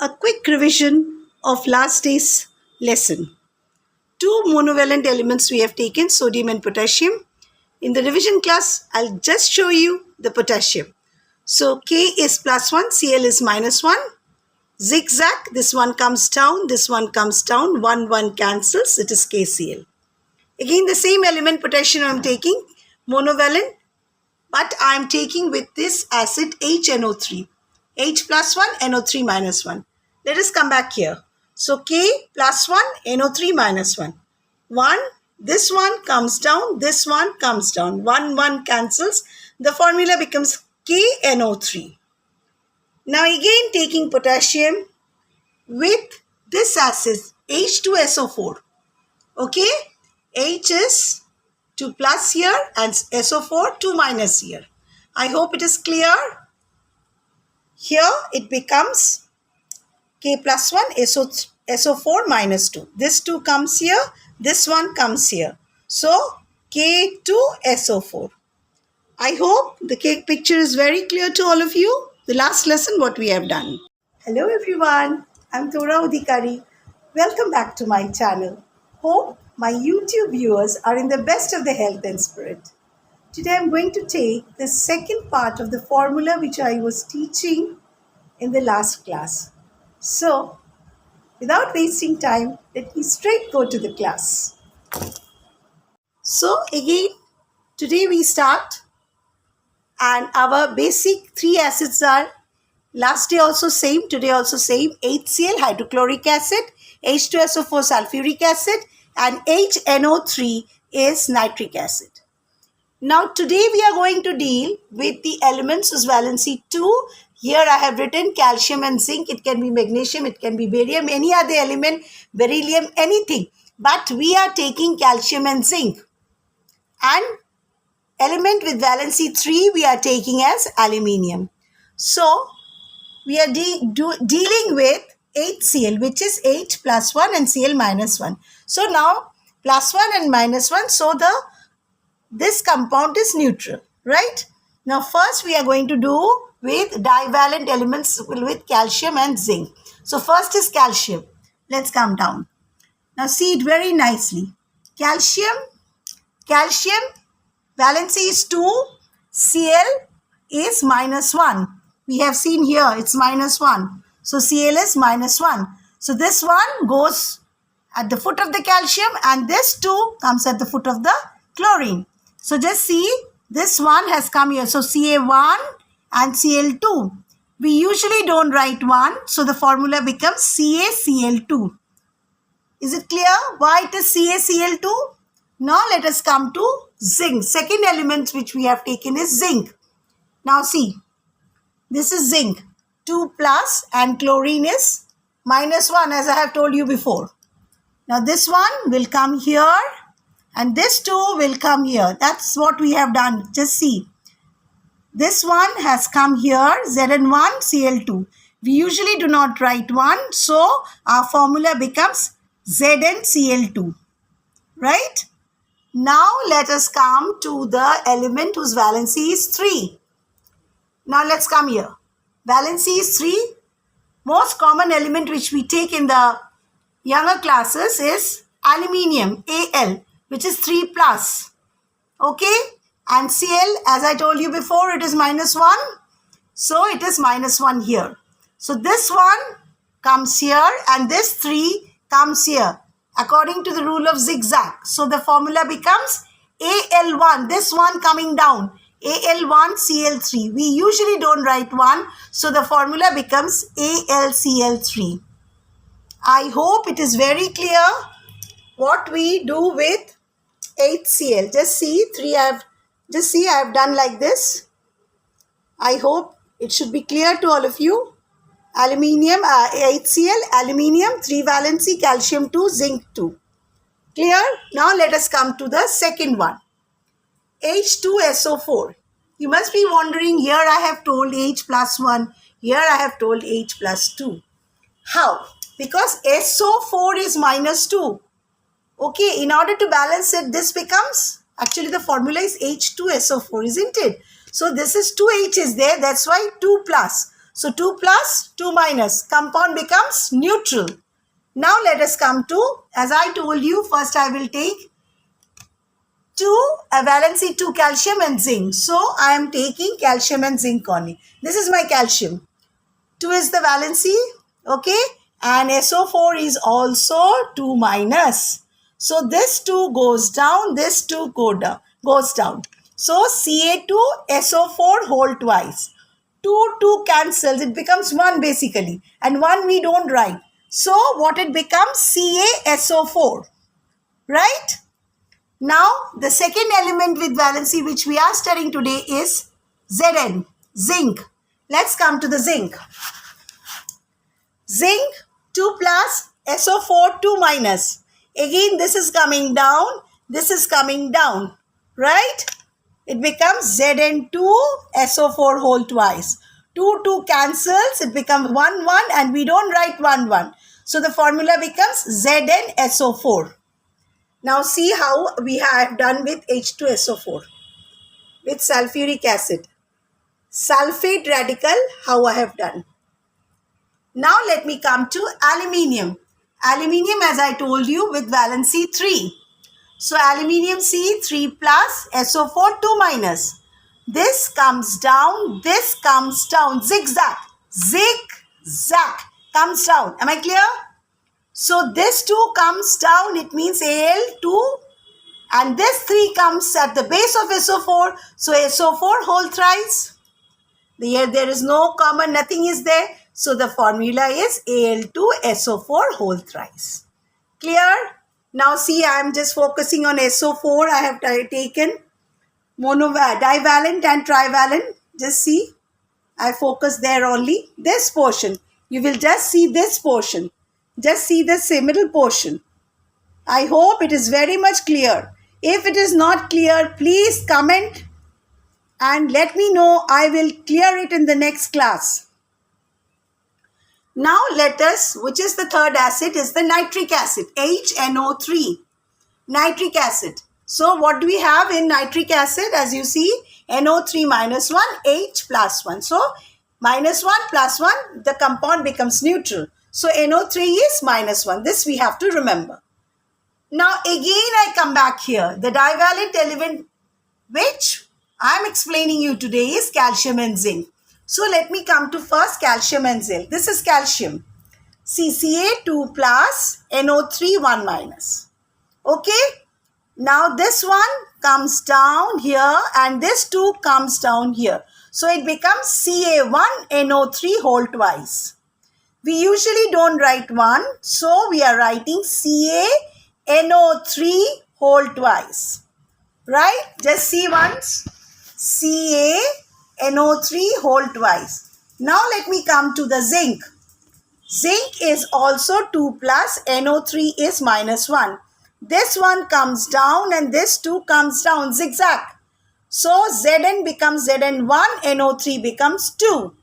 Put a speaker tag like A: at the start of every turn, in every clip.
A: A quick revision of last day's lesson. Two monovalent elements we have taken, sodium and potassium. In the revision class, I'll just show you the potassium. So K is +1, Cl is -1. Zigzag, this one comes down, this one comes down, 1 cancels, it is KCl. Again the same element potassium I am taking, monovalent, but I am taking with this acid HNO3. H +1, NO3 -1. Let us come back here. So K +1, NO3 -1. 1, this one comes down, this one comes down. 1 cancels. The formula becomes KNO3. Now again taking potassium with this acid H2SO4. Okay? H is 2 plus here and SO4 2 minus here. I hope it is clear. Here it becomes K +1 SO4 -2. This 2 comes here, this one comes here. So K2SO4. I hope the cake picture is very clear to all of you. The last lesson what we have done. Hello everyone, I'm Thora Udikari. Welcome back to my channel. Hope my YouTube viewers are in the best of the health and spirit. Today I'm going to take the second part of the formula which I was teaching in the last class. So, without wasting time, let me straight go to the class. So, again, today we start, and our basic 3 acids are last day also same, today also same. HCl, hydrochloric acid, H2SO4, sulfuric acid, and HNO3 is nitric acid. Now, today we are going to deal with the elements whose valency 2. Here I have written calcium and zinc. It can be magnesium, it can be barium, any other element, beryllium, anything. But we are taking calcium and zinc. And element with valency 3 we are taking as aluminium. So, we are dealing with HCl, which is H +1 and Cl -1. So, now +1 and -1, so this compound is neutral, right? Now, first we are going to do with divalent elements with calcium and zinc. So, first is calcium. Let's come down. Now, see it very nicely. Calcium, valency is 2, Cl is -1. We have seen here, it's -1. So, Cl is -1. So, this one goes at the foot of the calcium and this 2 comes at the foot of the chlorine. So, just see, this one has come here. So, Ca1 and Cl2. We usually don't write 1. So, the formula becomes CaCl2. Is it clear why it is CaCl2? Now, let us come to zinc. Second element which we have taken is zinc. Now, see, this is zinc. 2 plus and chlorine is -1 as I have told you before. Now, this one will come here. And this 2 will come here. That's what we have done. Just see. This one has come here. Zn1, Cl2. We usually do not write 1. So, our formula becomes ZnCl2. Right? Now, let us come to the element whose valency is 3. Now, let's come here. Valency is 3. Most common element which we take in the younger classes is aluminium, Al, which is 3 plus. Okay? And Cl, as I told you before, it is -1. So, it is -1 here. So, this one comes here and this 3 comes here according to the rule of zigzag. So, the formula becomes Al1, this one coming down. Al1, Cl3. We usually don't write 1. So, the formula becomes AlCl3. I hope it is very clear what we do with HCl. Just see, I have done like this. I hope it should be clear to all of you. Aluminium, HCl, aluminium, 3 valency, calcium 2, zinc 2. Clear? Now let us come to the second one. H2SO4. You must be wondering, here I have told H +1, here I have told H +2. How? Because SO4 is -2. Okay, in order to balance it, this becomes Actually, the formula is H2SO4, isn't it? So this is 2H is there. That's why 2 plus. So 2 plus, 2 minus. Compound becomes neutral. Now let us come to, as I told you, first I will take valency 2 calcium and zinc. So I am taking calcium and zinc only. This is my calcium. 2 is the valency, okay, and SO4 is also 2 minus. So this 2 goes down, this 2 goes down. So Ca2SO4 whole twice. 2 cancels, it becomes 1 basically, and 1 we don't write. So what it becomes? CaSO4, right? Now the second element with valency which we are studying today is Zn, zinc. Let's come to the zinc. Zinc 2 plus, SO4 2 minus. Again this is coming down, this is coming down, right? It becomes Zn2SO4 whole twice. 2 cancels, it becomes 1 and we don't write 1. So the formula becomes ZnSO4. Now see how we have done with H2SO4 with sulfuric acid. Sulfate radical, how I have done. Now let me come to aluminium. Aluminium, as I told you, with valency 3. So aluminium C 3 plus, SO4 2 minus. This comes down, zigzag, comes down. Am I clear? So this 2 comes down, it means Al2, and this 3 comes at the base of SO4. So SO4 whole thrice. Here there is no common, nothing is there. So the formula is Al2SO4 whole thrice. Clear? Now see, I am just focusing on SO4. I have taken divalent and trivalent. Just see, I focus there only. This portion, you will just see this portion. Just see this middle portion. I hope it is very much clear. If it is not clear, please comment and let me know. I will clear it in the next class. Now let us, which is the third acid, is the nitric acid, HNO3, nitric acid. So what do we have in nitric acid? As you see, NO3 minus 1, H plus 1. So minus 1 plus 1, the compound becomes neutral. So NO3 is minus 1. This we have to remember. Now again I come back here. The divalent element which I am explaining you today is calcium and zinc. So let me come to first calcium and zinc. This is calcium. CCA2 plus, NO3 1 minus. Okay. Now this one comes down here and this 2 comes down here. So it becomes Ca1 NO3 whole twice. We usually don't write 1. So we are writing CaNO3 whole twice. Right? Just see once. CaNO3 whole twice. Now let me come to the zinc. Zinc is also 2 plus, NO3 is minus 1. This one comes down and this 2 comes down, zigzag. So Zn becomes Zn1, NO3 becomes 2.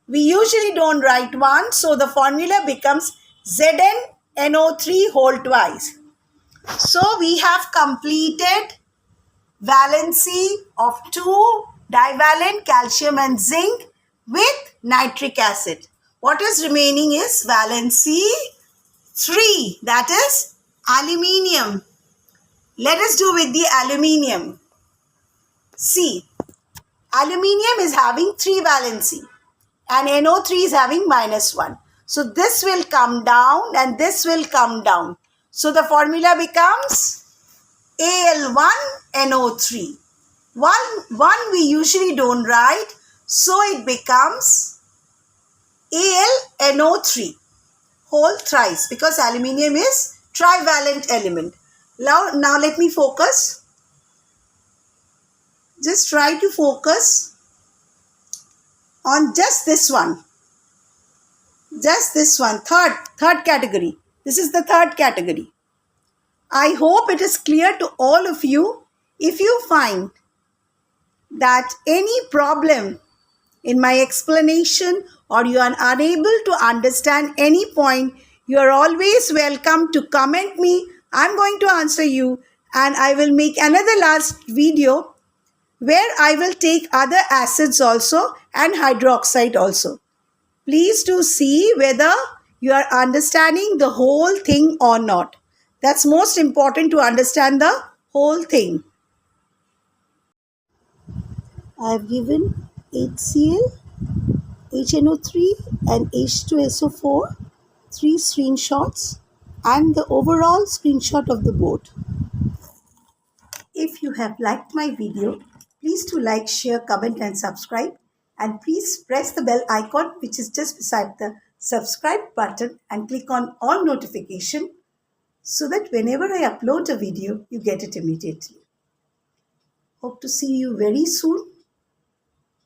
A: We usually don't write 1, so the formula becomes ZnNO3 whole twice. So we have completed valency of 2 divalent calcium and zinc with nitric acid. What is remaining is valency 3, that is aluminium. Let us do with the aluminium. See, aluminium is having 3 valency and NO3 is having minus 1. So this will come down and this will come down. So the formula becomes Al1NO3. 1 we usually don't write, so it becomes AlNO3 whole thrice because aluminium is trivalent element. Now let me focus. Just try to focus on just this one. Just this one, third category. This is the third category. I hope it is clear to all of you. If you find that any problem in my explanation or you are unable to understand any point, you are always welcome to comment me. I'm going to answer you and I will make another last video where I will take other acids also and hydroxide also. Please do see whether you are understanding the whole thing or not. That's most important, to understand the whole thing. I have given HCl, HNO3 and H2SO4 3 screenshots and the overall screenshot of the board. If you have liked my video, please do like, share, comment and subscribe, and please press the bell icon which is just beside the subscribe button and click on all notification so that whenever I upload a video, you get it immediately. Hope to see you very soon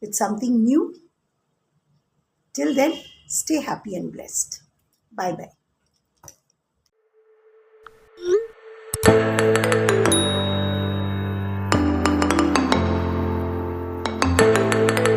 A: with something new. Till then, stay happy and blessed. Bye bye.